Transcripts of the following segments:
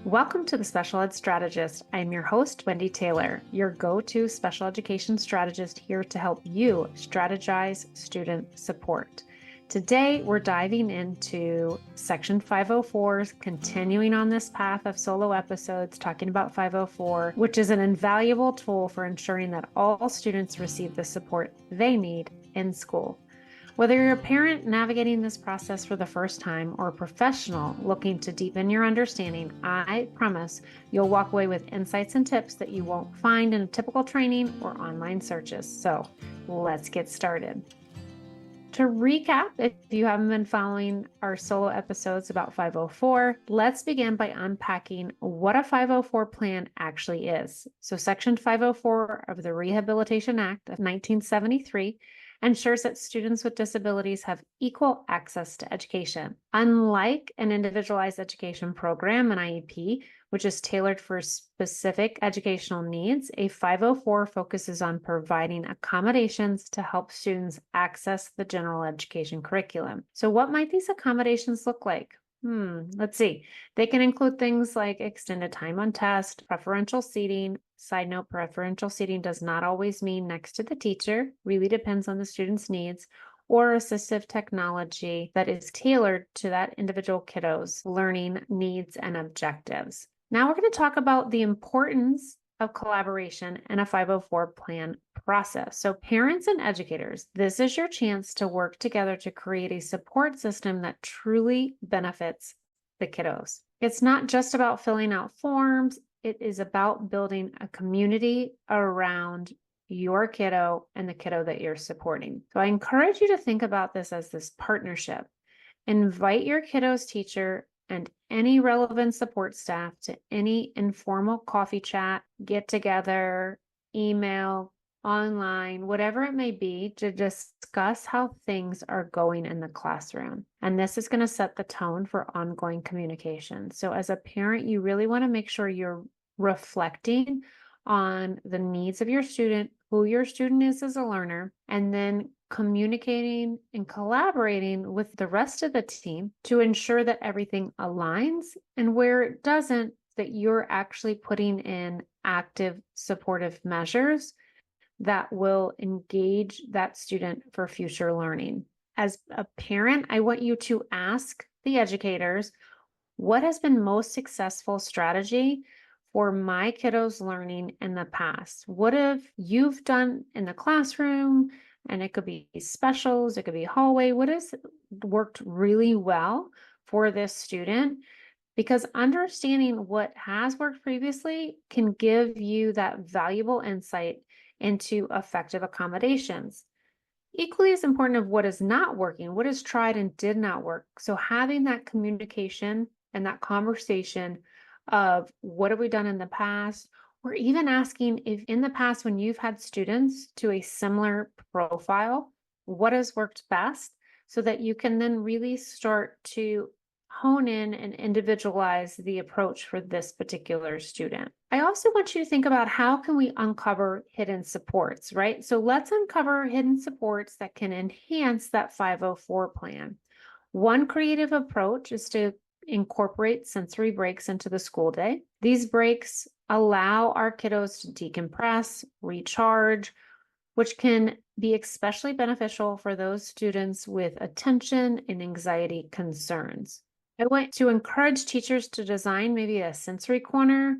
Welcome to the Special Ed Strategist. I'm your host, Wendy Taylor, your go-to special education strategist here to help you strategize student support. Today, we're diving into Section 504's, continuing on this path of solo episodes, talking about 504, which is an invaluable tool for ensuring that all students receive the support they need in school. Whether you're a parent navigating this process for the first time or a professional looking to deepen your understanding, I promise you'll walk away with insights and tips that you won't find in a typical training or online searches. So let's get started. To recap, if you haven't been following our solo episodes about 504, let's begin by unpacking what a 504 plan actually is. So Section 504 of the Rehabilitation Act of 1973 ensures that students with disabilities have equal access to education. Unlike an individualized education program, an IEP, which is tailored for specific educational needs, a 504 focuses on providing accommodations to help students access the general education curriculum. So what might these accommodations look like? Let's see. They can include things like extended time on test, preferential seating. Side note, preferential seating does not always mean next to the teacher, really depends on the student's needs, or assistive technology that is tailored to that individual kiddo's learning needs and objectives. Now we're going to talk about the importance of collaboration in a 504 plan process. So parents and educators, this is your chance to work together to create a support system that truly benefits the kiddos. It's not just about filling out forms. It is about building a community around your kiddo and the kiddo that you're supporting. So I encourage you to think about this as this partnership. Invite your kiddo's teacher and any relevant support staff to any informal coffee chat, get together, email, online, whatever it may be, to discuss how things are going in the classroom. And this is going to set the tone for ongoing communication. So as a parent, you really want to make sure you're reflecting on the needs of your student, who your student is as a learner, and then communicating and collaborating with the rest of the team to ensure that everything aligns, and where it doesn't, that you're actually putting in active supportive measures that will engage that student for future learning. As a parent, I want you to ask the educators, what has been most successful strategy for my kiddos learning in the past? What have you've done in the classroom? And it could be specials, it could be hallway. What has worked really well for this student? Because understanding what has worked previously can give you that valuable insight into effective accommodations. Equally as important of what is not working, what is tried and did not work. So having that communication and that conversation of what have we done in the past, or even asking if in the past when you've had students to a similar profile, what has worked best, so that you can then really start to hone in and individualize the approach for this particular student. I also want you to think about how can we uncover hidden supports, right? So let's uncover hidden supports that can enhance that 504 plan. One creative approach is to incorporate sensory breaks into the school day. These breaks allow our kiddos to decompress, recharge, which can be especially beneficial for those students with attention and anxiety concerns. I want to encourage teachers to design maybe a sensory corner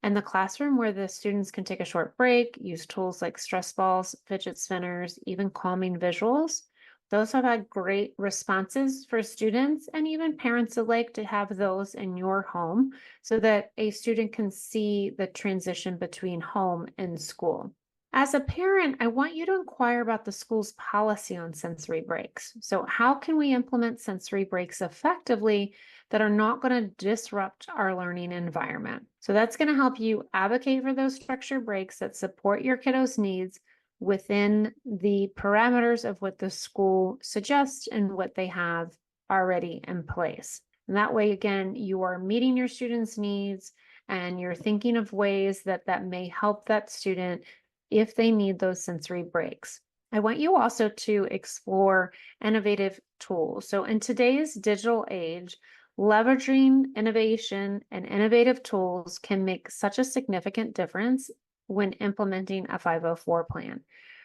in the classroom where the students can take a short break, use tools like stress balls, fidget spinners, even calming visuals. Those have had great responses for students and even parents alike to have those in your home so that a student can see the transition between home and school. As a parent, I want you to inquire about the school's policy on sensory breaks. So how can we implement sensory breaks effectively that are not going to disrupt our learning environment? So that's going to help you advocate for those structured breaks that support your kiddos' needs within the parameters of what the school suggests and what they have already in place. And that way, again, you are meeting your students' needs and you're thinking of ways that may help that student if they need those sensory breaks. I want you also to explore innovative tools. So in today's digital age, Leveraging innovation and innovative tools can make such a significant difference when implementing a 504 plan.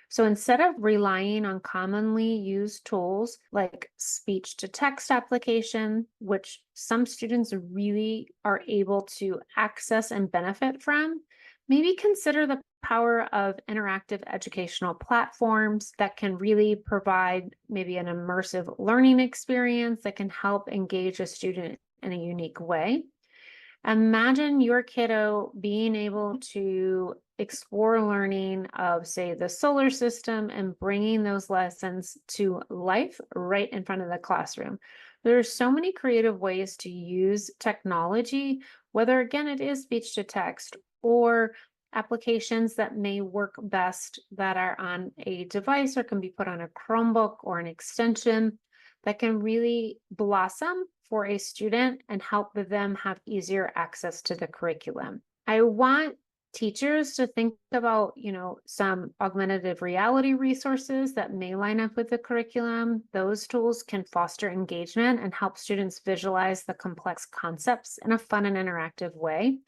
So instead of relying on commonly used tools like speech to text application, which some students really are able to access and benefit from, maybe consider the power of interactive educational platforms that can really provide maybe an immersive learning experience that can help engage a student in a unique way. Imagine your kiddo being able to explore learning of, say, the solar system and bringing those lessons to life right in front of the classroom. There are so many creative ways to use technology, whether again it is speech to text or applications that may work best that are on a device or can be put on a Chromebook or an extension that can really blossom for a student and help them have easier access to the curriculum. I want teachers to think about, some augmentative reality resources that may line up with the curriculum. Those tools can foster engagement and help students visualize the complex concepts in a fun and interactive way.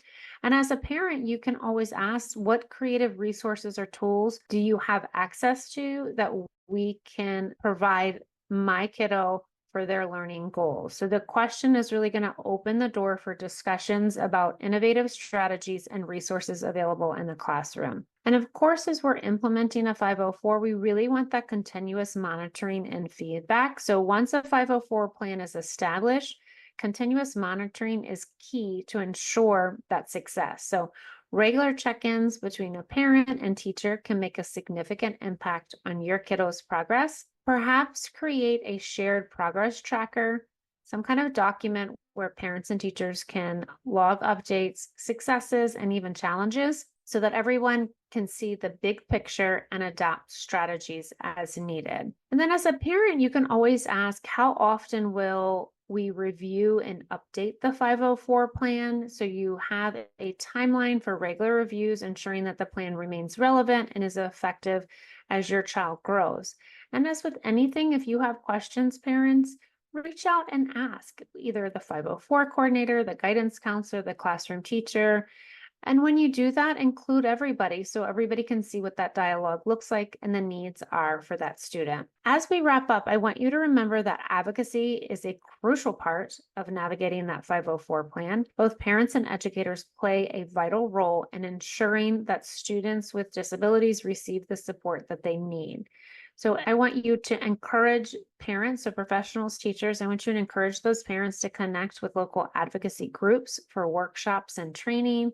And as a parent, you can always ask, what creative resources or tools do you have access to that we can provide my kiddo for their learning goals? So the question is really going to open the door for discussions about innovative strategies and resources available in the classroom. And of course, as we're implementing a 504, we really want that continuous monitoring and feedback. So once a 504 plan is established, continuous monitoring is key to ensure that success. So regular check-ins between a parent and teacher can make a significant impact on your kiddo's progress. Perhaps create a shared progress tracker, some kind of document where parents and teachers can log updates, successes, and even challenges so that everyone can see the big picture and adapt strategies as needed. And then as a parent, you can always ask, how often will we review and update the 504 plan? So you have a timeline for regular reviews, ensuring that the plan remains relevant and is effective as your child grows. And as with anything, if you have questions, parents, reach out and ask either the 504 coordinator, the guidance counselor, the classroom teacher. And when you do that, include everybody so everybody can see what that dialogue looks like and the needs are for that student. As we wrap up, I want you to remember that advocacy is a crucial part of navigating that 504 plan. Both parents and educators play a vital role in ensuring that students with disabilities receive the support that they need. So I want you to encourage parents, so professionals, teachers, I want you to encourage those parents to connect with local advocacy groups for workshops and training,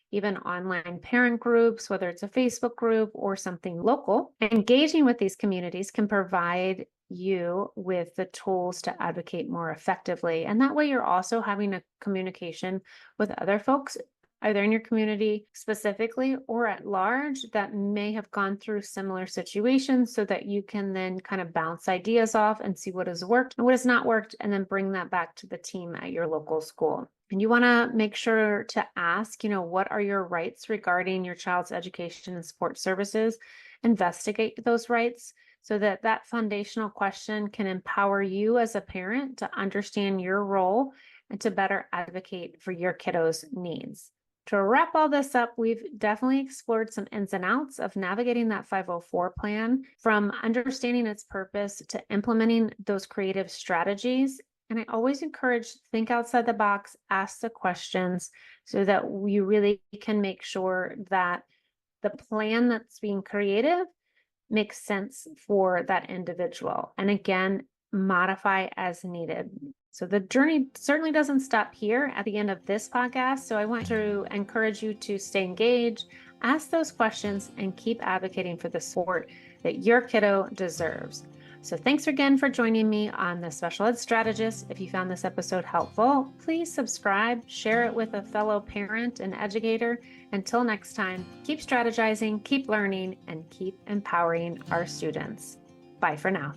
even online parent groups, whether it's a Facebook group or something local. Engaging with these communities can provide you with the tools to advocate more effectively. And that way you're also having a communication with other folks, either in your community specifically or at large, that may have gone through similar situations so that you can then kind of bounce ideas off and see what has worked and what has not worked, and then bring that back to the team at your local school. And you want to make sure to ask, what are your rights regarding your child's education and support services? Investigate those rights so that that foundational question can empower you as a parent to understand your role and to better advocate for your kiddos' needs. To wrap all this up, we've definitely explored some ins and outs of navigating that 504 plan, from understanding its purpose to implementing those creative strategies. And I always encourage, think outside the box, ask the questions so that we really can make sure that the plan that's being created makes sense for that individual. And again, modify as needed. So the journey certainly doesn't stop here at the end of this podcast. So I want to encourage you to stay engaged, ask those questions, and keep advocating for the support that your kiddo deserves. So thanks again for joining me on the Special Ed Strategist. If you found this episode helpful, please subscribe, share it with a fellow parent and educator. Until next time, keep strategizing, keep learning, and keep empowering our students. Bye for now.